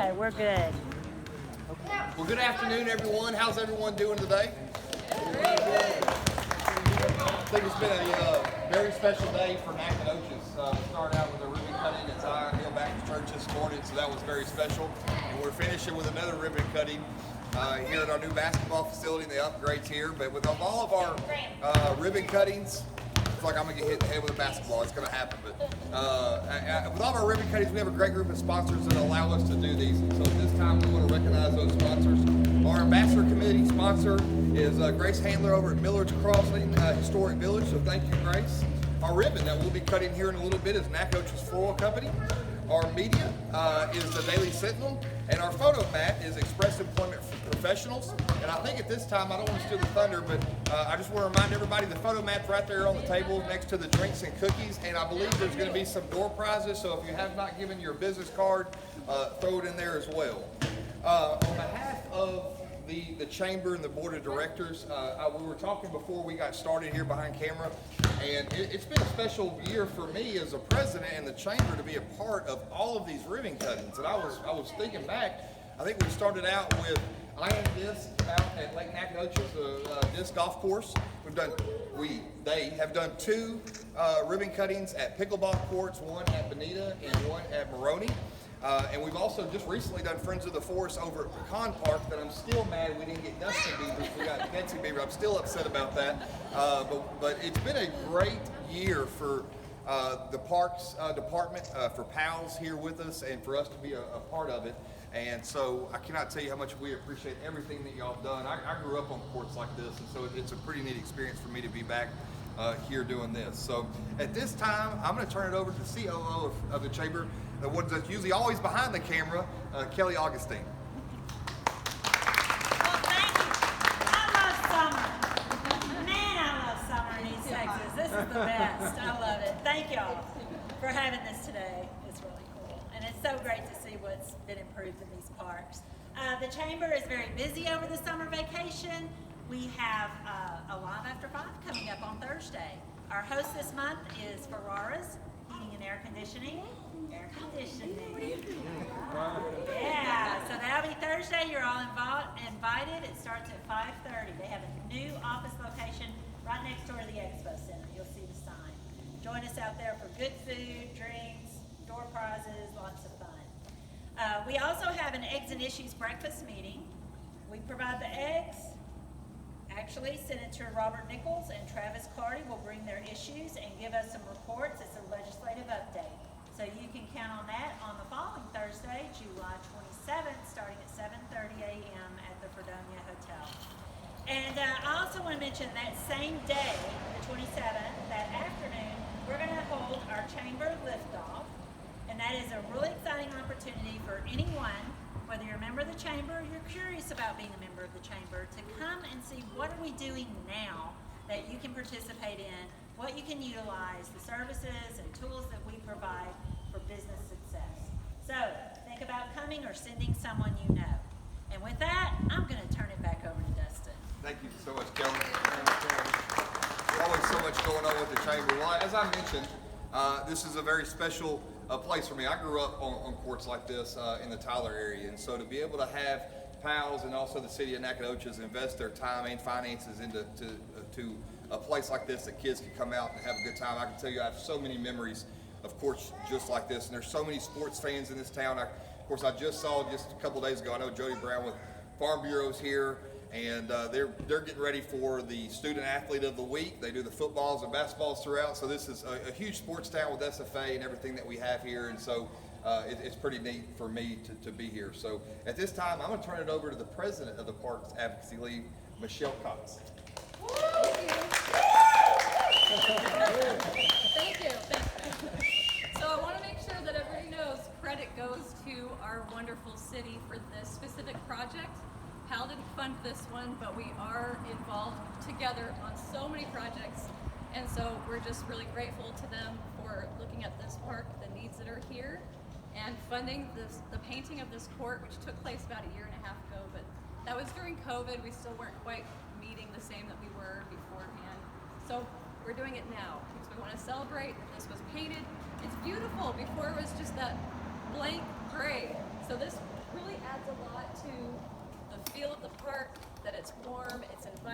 Okay, we're good. Well, good afternoon, everyone. How's everyone doing today? I think it's been a very special day for Nacogdoches. We started out with a ribbon cutting at Zion Hill Baptist Church this morning, so that was very special. And we're finishing with another ribbon cutting here at our new basketball facility and the upgrades here. But with all of our ribbon cuttings, it's like I'm going to get hit in the head with a basketball. It's going to happen. But with all of our ribbon cuttings, we have a great group of sponsors that allow us to do these. And so at this time, we want to recognize those sponsors. Our ambassador committee sponsor is Grace Handler over at Millard's Crossing Historic Village. So thank you, Grace. Our ribbon that we'll be cutting here in a little bit is Nacogdoches Floral Company. Our media is the Daily Sentinel, and our photo mat is Express Employment Professionals. And I think at this time, I don't want to steal the thunder, but I just want to remind everybody the photo mat's right there on the table next to the drinks and cookies. And I believe there's going to be some door prizes, so if you have not given your business card, throw it in there as well. On behalf of the chamber and the board of directors, we were talking before we got started here behind camera, and it's been a special year for me as a president and the chamber to be a part of all of these ribbon cuttings. And I was thinking back, I think we started out with Iron Disc out at Lake Nacogdoches, the disc golf course. They have done 2 ribbon cuttings at pickleball courts, one at Bonita and one at Maroney. And we've also just recently done Friends of the Forest over at Pecan Park that I'm still mad we didn't get Dustin Beaver. We got Betsy Beaver. I'm still upset about that. But it's been a great year for the Parks Department, for PALS here with us, and for us to be a part of it. And so I cannot tell you how much we appreciate everything that y'all have done. I grew up on courts like this, and so it's a pretty neat experience for me to be back here doing this. So at this time, I'm going to turn it over to the COO of the Chamber, the one that's usually always behind the camera, Kelly Augustine. Well, thank you. I love summer. Man, I love summer in East Texas. This is the best. I love it. Thank y'all for having this today. It's really cool. And it's so great to see what's been improved in these parks. The Chamber is very busy over the summer vacation. We have a Live After 5 coming up on Thursday. Our host this month is Ferrara's Heating and Air Conditioning. Air conditioning. Yeah, so that'll be Thursday. You're all invited. It starts at 5:30. They have a new office location right next door to the Expo Center. You'll see the sign. Join us out there for good food, drinks, door prizes, lots of fun. We also have an Eggs and Issues breakfast meeting. We provide the eggs. Actually, Senator Robert Nichols and Travis Clardy will bring their issues and give us some reports. It's a legislative update. So you can count on that on the following Thursday, July 27th, starting at 7:30 a.m. at the Fredonia Hotel. And I also want to mention that same day, the 27th, that afternoon, we're going to hold our Chamber Liftoff. And that is a really exciting opportunity for anyone, whether you're a member of the Chamber or you're curious about being a member of the Chamber, to come and see what are we doing now that you can participate in, what you can utilize, the services and tools that we provide for business success. So think about coming or sending someone you know. And with that, I'm going to turn it back over to Dustin. Thank you so much, Kelly. Always so much going on with the Chamber. Well, as I mentioned, this is a very special place for me. I grew up on courts like this in the Tyler area, and so to be able to have PALS and also the city of Nacogdoches invest their time and finances into to a place like this that kids can come out and have a good time. I can tell you I have so many memories of courts just like this, and there's so many sports fans in this town. Of course, I just saw just a couple days ago, I know Jody Brown with Farm Bureau's here, and they're getting ready for the Student Athlete of the Week. They do the footballs and basketballs throughout, so this is a huge sports town with SFA and everything that we have here, and so it's pretty neat for me to be here. So at this time, I'm going to turn it over to the president of the Parks Advocacy League, Michelle Cox. Thank you. So I want to make sure that everybody knows credit goes to our wonderful city for this specific project. PAL didn't fund this one, but we are involved together on so many projects, and so we're just really grateful to them for looking at this park, the needs that are here, and funding the painting of this court, which took place about a year and a half ago, but that was during COVID. We still weren't quite meeting the same that we were beforehand. So we're doing it now because we want to celebrate that this was painted. It's beautiful. Before it was just that blank gray. So this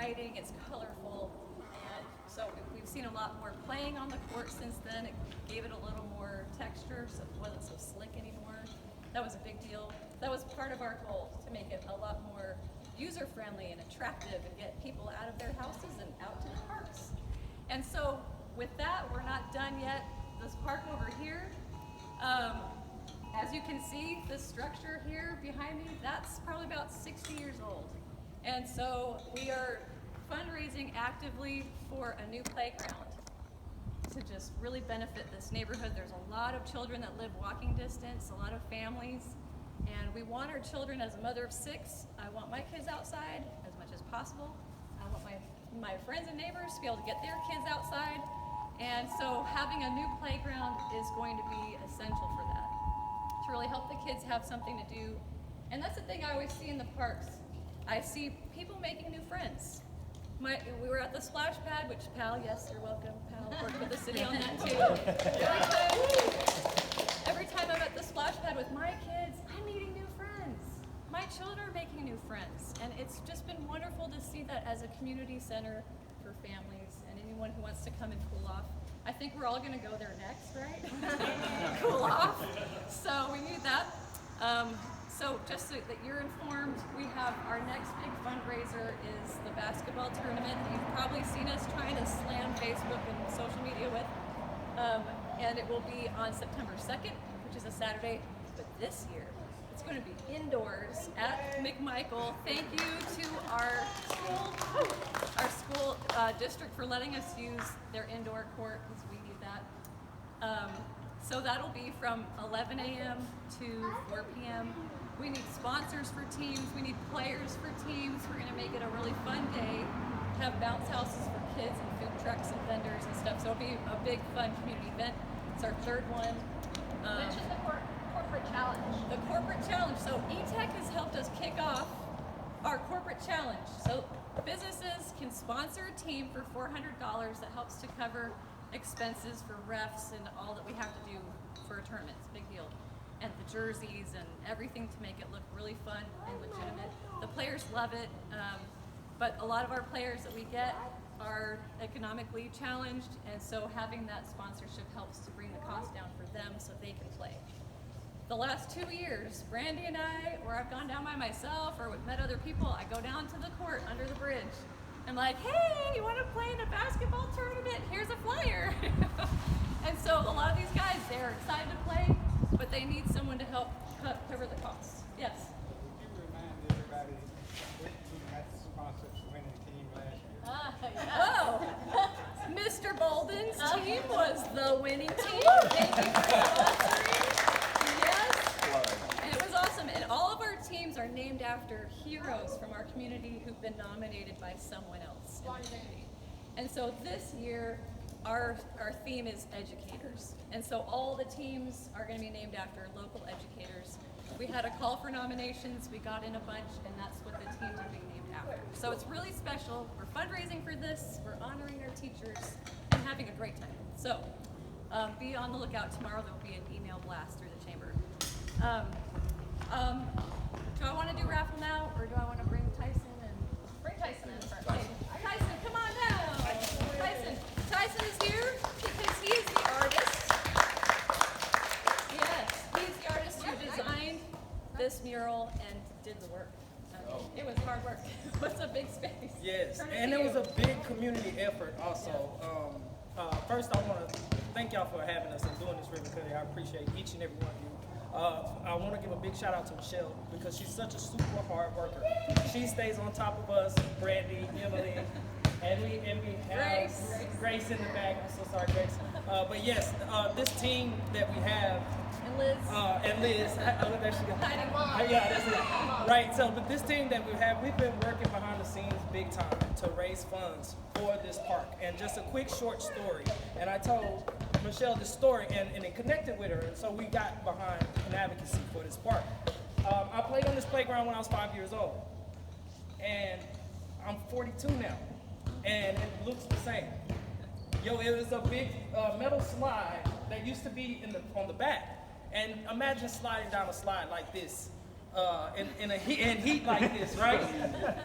exciting, it's colorful, and so we've seen a lot more playing on the court since then. It gave it a little more texture, so it wasn't so slick anymore. That was a big deal. That was part of our goal, to make it a lot more user-friendly and attractive and get people out of their houses and out to the parks. And so with that, we're not done yet. This park over here, as you can see, this structure here behind me, that's probably about 60 years old. And so we are fundraising actively for a new playground to just really benefit this neighborhood. There's a lot of children that live walking distance, a lot of families, and we want our children, as a mother of 6, I want my kids outside as much as possible. I want my friends and neighbors to be able to get their kids outside. And so having a new playground is going to be essential for that, to really help the kids have something to do. And that's the thing I always see in the parks. I see people making new friends. We were at the splash pad, which Pal, yes, you're welcome, Pal, worked with the city on that too. Every time I'm at the splash pad with my kids, I'm meeting new friends. My children are making new friends. And it's just been wonderful to see that as a community center for families and anyone who wants to come and cool off. I think we're all gonna go there next, right? Cool off. So we need that. So just so that you're informed, we have our next big fundraiser is the basketball tournament. You've probably seen us trying to slam Facebook and social media with. And it will be on September 2nd, which is a Saturday. But this year, it's going to be indoors at McMichael. Thank you to our school district for letting us use their indoor court, because we need that. So that'll be from 11 a.m. to 4 p.m. We need sponsors for teams. We need players for teams. We're going to make it a really fun day. Have bounce houses for kids and food trucks and vendors and stuff. So it'll be a big, fun community event. It's our 3rd one. Mention the corporate challenge. The corporate challenge. So eTech has helped us kick off our corporate challenge. So businesses can sponsor a team for $400 that helps to cover expenses for refs and all that we have to do for a tournament. It's a big deal. And the jerseys and everything to make it look really fun and legitimate. The players love it, but a lot of our players that we get are economically challenged, and so having that sponsorship helps to bring the cost down for them so they can play. The last 2 years, Brandy and I, or I've gone down by myself or met other people, I go down to the court under the bridge. I'm like, hey, you want to play in a basketball tournament? Here's a flyer. And so a lot of these guys, they're excited to play, but they need someone to help cover the costs. Yes? Would you remind everybody what team had the sponsors winning team last year? Oh, Mr. Bolden's team was the winning team. Thank you for sponsoring. Yes. And it was awesome. And all of our teams are named after heroes from our community who've been nominated by someone else in the community. And so this year, our theme is educators. And so all the teams are going to be named after local educators. We had a call for nominations, we got in a bunch, and that's what the teams are being named after. So it's really special. We're fundraising for this, we're honoring our teachers, and having a great time. So be on the lookout tomorrow. There will be an email blast through the chamber. Do I want to do raffle now, or do I want to bring Tyson in? Bring Tyson in first. Tyson, come on down. Tyson is here because he's the artist. Yes, he's the artist who designed this mural and did the work. It was hard work. It was a big space. Yes, Turn and to it was you. a big community effort also. First, I want to thank y'all for having us and doing this ribbon cutting. I appreciate each and every one of you. I want to give a big shout out to Michelle because she's such a super hard worker. She stays on top of us, Brandy, Emily, and we have Grace in the back. I'm so sorry, Grace. But yes, this team that we have. And Liz. Look, there she goes. Hiding mom. Yeah, that's it. Right, so but this team that we have, we've been working behind the scenes big time to raise funds for this park. And just a quick short story. And I told Michelle this story and it connected with her. And so we got behind an advocacy for this park. I played on this playground when I was 5 years old. And I'm 42 now. And it looks the same. Yo, it was a big metal slide that used to be on the back. And imagine sliding down a slide like this in heat like this, right?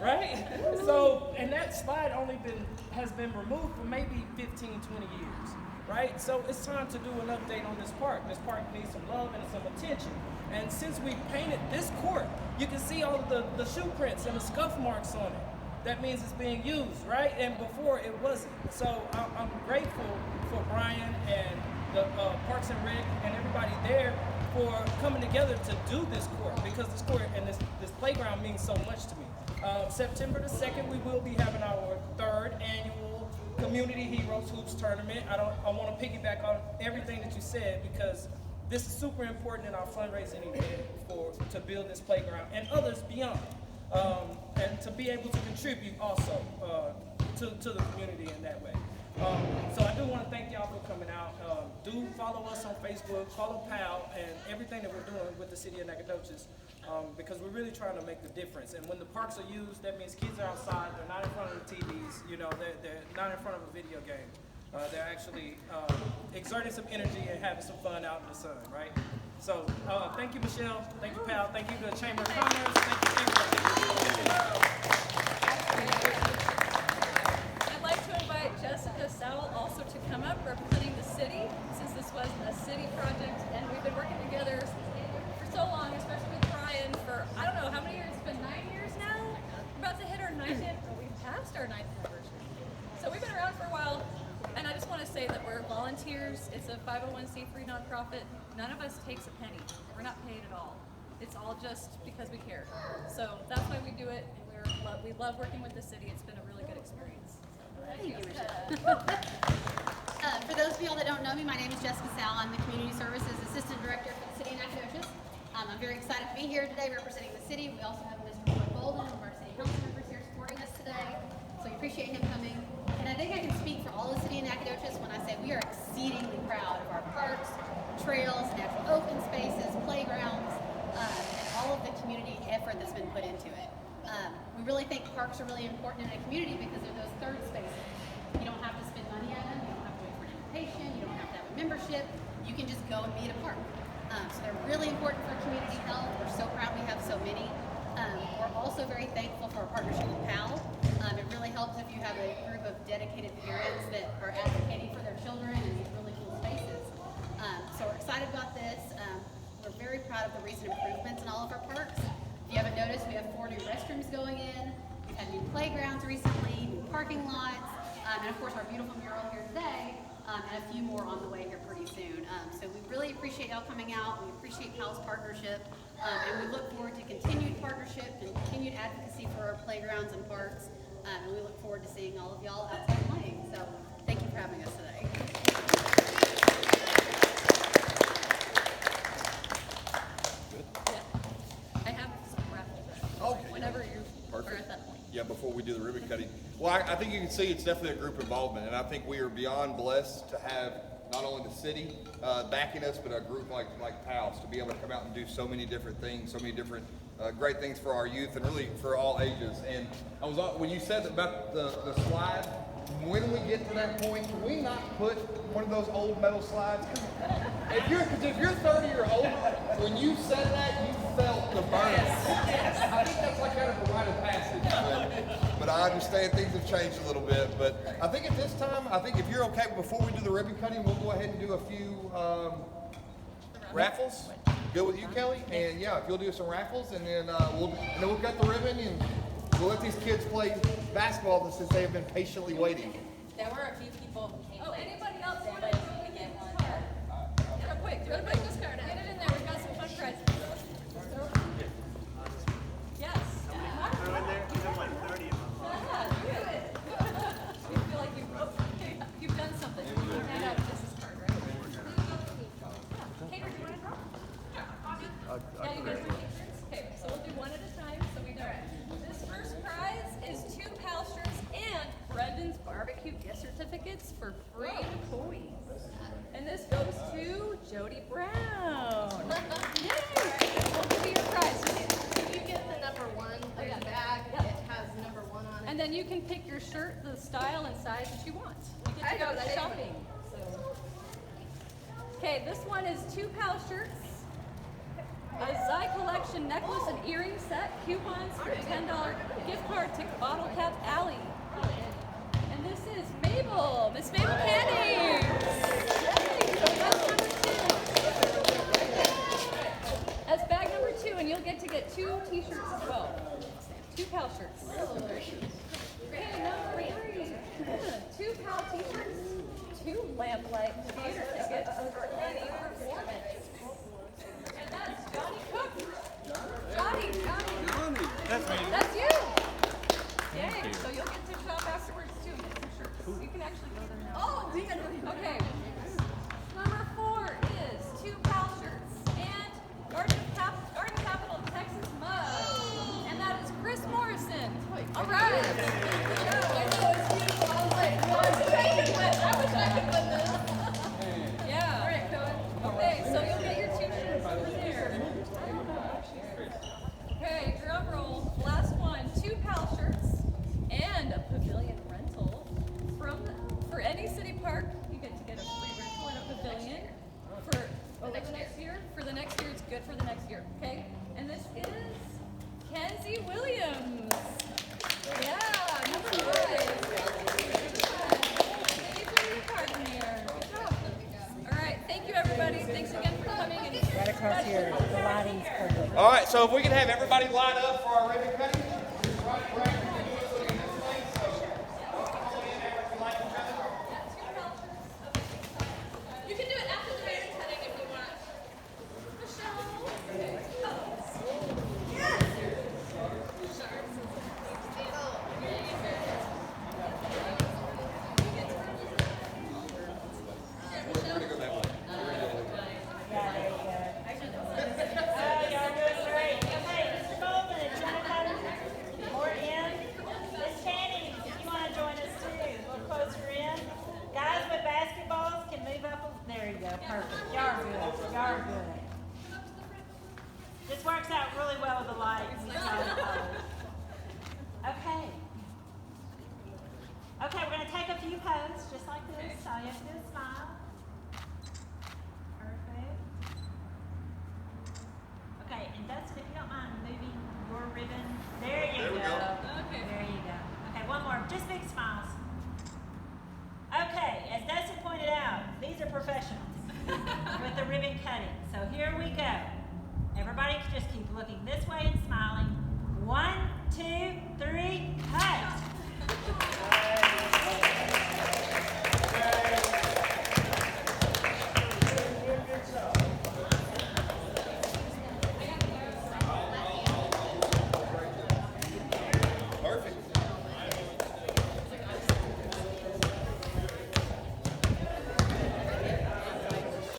Right? So, and that slide has been removed for maybe 15, 20 years, right? So it's time to do an update on this park. This park needs some love and some attention. And since we painted this court, you can see all of the shoe prints and the scuff marks on it. That means it's being used, right? And before it wasn't. So I'm grateful for Brian and the Parks and Rec and everybody there for coming together to do this court, because this court and this playground means so much to me. September the 2nd, we will be having our 3rd annual Community Heroes Hoops Tournament. I want to piggyback on everything that you said, because this is super important in our fundraising event to build this playground and others beyond. And to be able to contribute also to the community in that way. So I do want to thank y'all for coming out. Do follow us on Facebook, follow PAL, and everything that we're doing with the city of Nacogdoches, because we're really trying to make the difference. And when the parks are used, that means kids are outside, they're not in front of the TVs, they're not in front of a video game. They're actually exerting some energy and having some fun out in the sun, right? So thank you, Michelle. Thank you, Pal. Thank you to the Chamber of Commerce. Thank you, everybody. I'd like to invite Jessica Sowell also to come up representing the city, since this was a city project, and we've been working together for so long, especially with Brian for, I don't know how many years, it's been 9 years now? We're about to hit our 9th, we passed our 9th anniversary. So we've been around for a while, and I just want to say that we're volunteers. It's a 501c3 nonprofit. None of us takes a penny. We're not paid at all. It's all just because we care. So that's why we do it, and we love working with the city. It's been a really good experience. Thank you, Michelle. For those of y'all that don't know me, my name is Jessica Sowell. I'm the Community Services Assistant Director for the City of Nacogdoches. I'm very excited to be here today representing the city. We also have Mr. Roy Bolden, one of our city council members here supporting us today. So we appreciate him coming. And I think I can speak for all the city of Nacogdoches when I say we are exceedingly proud of our parks, trails, natural open spaces, playgrounds, and all of the community effort that's been put into it. We really think parks are really important in a community because they're those third spaces. You don't have to spend money at them, you don't have to wait for an invitation, you don't have to have a membership, you can just go and be at a park. So they're really important for community health. We're so proud we have so many. We're also very thankful for our partnership with PAL. It really helps if you have a group of dedicated parents that are advocating for their children in these really cool spaces. So we're excited about this. We're very proud of the recent improvements in all of our parks. If you haven't noticed, we have 4 new restrooms going in. We've had new playgrounds recently, new parking lots, and of course our beautiful mural here today, and a few more on the way here pretty soon. So we really appreciate y'all coming out. We appreciate PAL's partnership, and we look forward to continued partnership and continued advocacy for our playgrounds and parks. And we look forward to seeing all of y'all outside playing. So thank you for having us today. I have some raffles. Okay. Whenever you are Perfect. at that point. Yeah, before we do the ribbon cutting. Well, I think you can see it's definitely a group involvement, and I think we are beyond blessed to have not only the city backing us, but a group like PALS to be able to come out and do so many different things, so many different great things for our youth and really for all ages. And when you said about the slide, when we get to that point, can we not put one of those old metal slides? If you're 30 or older, when you said that, you felt the burn. Yes. I think that's like kind of a rite of passage. But I understand things have changed a little bit. But I think at this time, if you're okay, before we do the ribbon cutting, we'll go ahead and do a few raffles. Good with you, Kelly? And yeah, if you'll do some raffles, and then we'll cut the ribbon, and we'll let these kids play basketball since they have been patiently waiting. There were a few people who came late. Anybody else want to get one card? Real quick, put this card out. Get it in there. We've got some fun prizes. Yes. Throw in there, there's like 30 of them. You feel like you've done something. Hand out Mrs. card, right? Cater, do you want to draw? Yeah, you guys want pictures? Okay, so we'll do one at a time so we know. This first prize is 2 PAL shirts and Brendan's barbecue gift certificates for free toys. And this goes to Jody Brown. Yay! What will be your prize? You get the number 1, there's a bag, it has number 1 on it. And then you can pick your shirt, the style and size that you want. You get to go shopping. So. Okay, this one is 2 PAL shirts. a Zai Collection necklace and earring set, coupons for a $10 gift card to Bottle Cap Alley. And this is Mabel, Miss Mabel Candy. That's bag number 2, and you'll get to get 2 t-shirts as well. 2 pal shirts. Okay, number 3. 2 pal t-shirts, 2 lamplight theater tickets for any performance. And that's Johnny Cook. Johnny. That's me. That's you. Yay. So you'll get to shop afterwards too. Get some shirts. You can actually go there now. Oh, okay. Number 4 is 2 pal shirts and Garden Capital Texas mug. And that is Chris Morrison. All right. I know, it's beautiful. I was like, I wish I could win this. Yeah. All right, Cohen. Okay, so you'll get your t-shirts over there. Okay, drum roll. Last one. 2 pal shirts and a pavilion rental for any city park. You get to get a free rental in a pavilion for the next year. For the next year, it's good for the next year. Okay, and this is Kenzie Williams. Yeah, number 5. All right, thank you everybody. Thanks again for coming. And Right across here, the lighting's perfect. All right, so if we can have everybody line up for our ribbon cutting. you can do it after the ribbon cutting if you want. Michelle. Y'all doing great. Okay, Mr. Goldman, you want to come more in? Miss Channing, you want to join us too? A little closer in. Guys with basketballs can move up. There you go. Perfect. Y'all are good. Y'all are good. This works out really well with the lights. Okay. Okay, we're going to take a few poses just like this. All you have to do is smile.